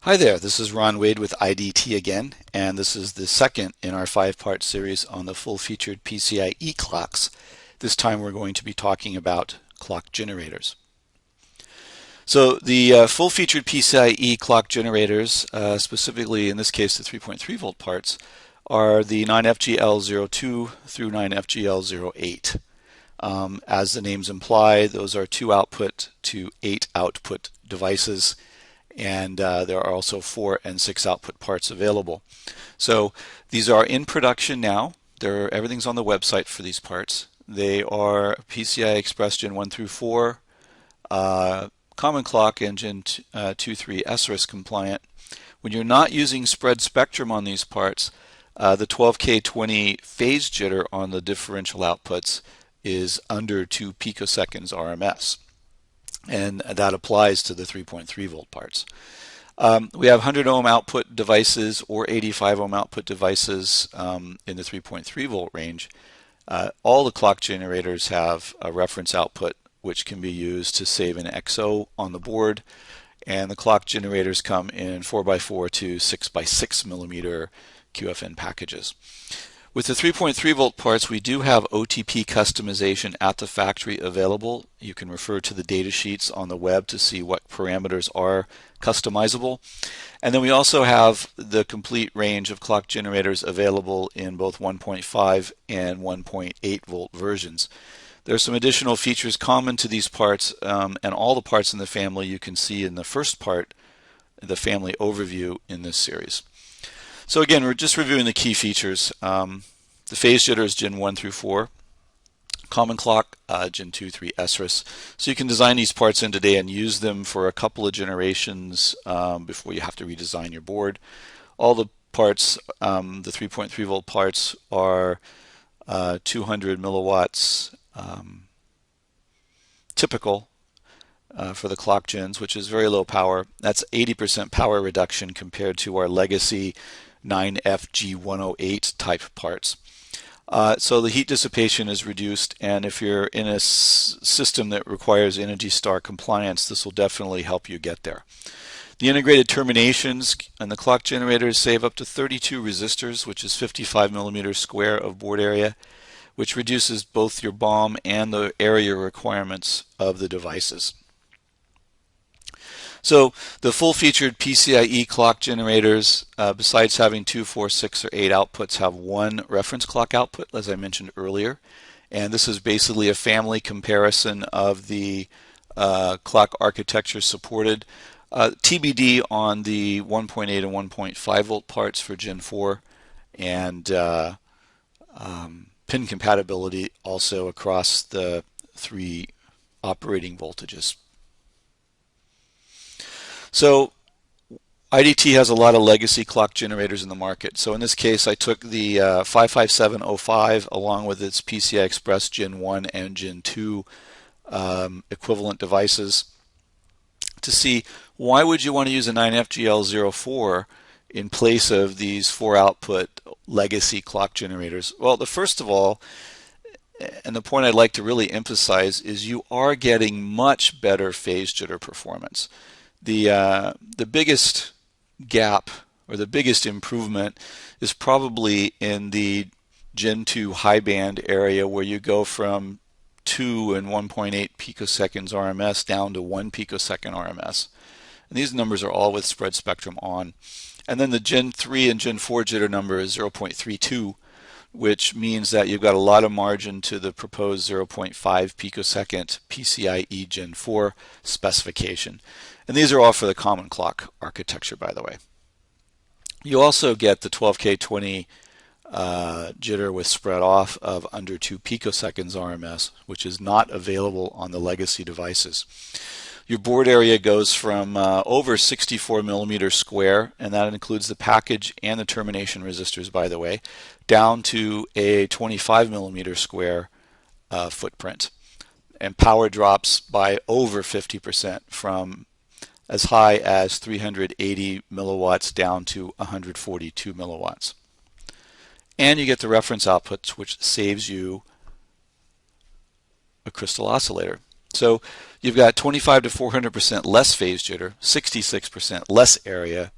Hi there, this is Ron Wade with IDT again, and this is the second in our 5-part series on the full-featured PCIe clocks. This time we're going to be talking about clock generators. So the full-featured PCIe clock generators, specifically in this case the 3.3 volt parts, are the 9FGL02 through 9FGL08. As the names imply, those are 2 output to 8 output devices, and there are also 4 and 6 output parts available. So these are in production now. Everything's on the website for these parts. They are PCI Express Gen 1 through 4, Common Clock, and Gen 2.3 SRIS compliant. When you're not using spread spectrum on these parts, the 12K20 phase jitter on the differential outputs is under 2 picoseconds RMS. And that applies to the 3.3 volt parts. We have 100 ohm output devices or 85 ohm output devices in the 3.3 volt range. All the clock generators have a reference output which can be used to save an XO on the board, and the clock generators come in 4x4 to 6x6 millimeter QFN packages. With the 3.3 volt parts, we do have OTP customization at the factory available. You can refer to the data sheets on the web to see what parameters are customizable. And then we also have the complete range of clock generators available in both 1.5 and 1.8 volt versions. There are some additional features common to these parts, and all the parts in the family you can see in the first part, the family overview in this series. So again, we're just reviewing the key features. The phase jitter is Gen 1 through 4. Common Clock, Gen 2.3 SRIS. So you can design these parts in today and use them for a couple of generations before you have to redesign your board. All the parts, the 3.3 volt parts, are 200 milliwatts typical for the clock gens, which is very low power. That's 80% power reduction compared to our legacy 9FG108 type parts. So the heat dissipation is reduced, and if you're in a system that requires Energy Star compliance, this will definitely help you get there. The integrated terminations and the clock generators save up to 32 resistors, which is 55 millimeters square of board area, which reduces both your BOM and the area requirements of the devices. So the full-featured PCIe clock generators, besides having 2, 4, 6, or 8 outputs, have one reference clock output, as I mentioned earlier. And this is basically a family comparison of the clock architecture supported. TBD on the 1.8 and 1.5 volt parts for Gen 4, and pin compatibility also across the 3 operating voltages. So IDT has a lot of legacy clock generators in the market. So in this case, I took the 55705 along with its PCI Express Gen 1 and Gen 2 equivalent devices to see why would you want to use a 9FGL04 in place of these 4 output legacy clock generators. Well, the first of all, and the point I'd like to really emphasize, is you are getting much better phase jitter performance. The biggest gap, or the biggest improvement, is probably in the Gen 2 high band area, where you go from 2 and 1.8 picoseconds RMS down to 1 picosecond RMS. And these numbers are all with spread spectrum on. And then the Gen 3 and Gen 4 jitter number is 0.32, which means that you've got a lot of margin to the proposed 0.5 picosecond PCIe Gen 4 specification. And these are all for the Common Clock architecture, by the way. You also get the 12K20 jitter with spread off of under 2 picoseconds RMS, which is not available on the legacy devices. Your board area goes from over 64 millimeters square, and that includes the package and the termination resistors, by the way, down to a 25 millimeter square footprint. And power drops by over 50% from as high as 380 milliwatts down to 142 milliwatts. And you get the reference outputs, which saves you a crystal oscillator. So you've got 25 to 400% less phase jitter, 66% less area,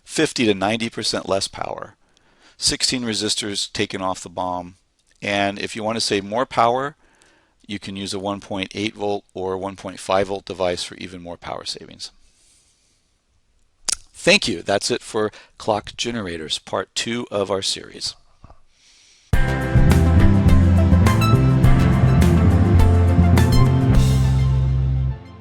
50 to 90% less power, 16 resistors taken off the BOM, and if you want to save more power, you can use a 1.8 volt or 1.5 volt device for even more power savings. Thank you. That's it for clock generators, part 2 of our series.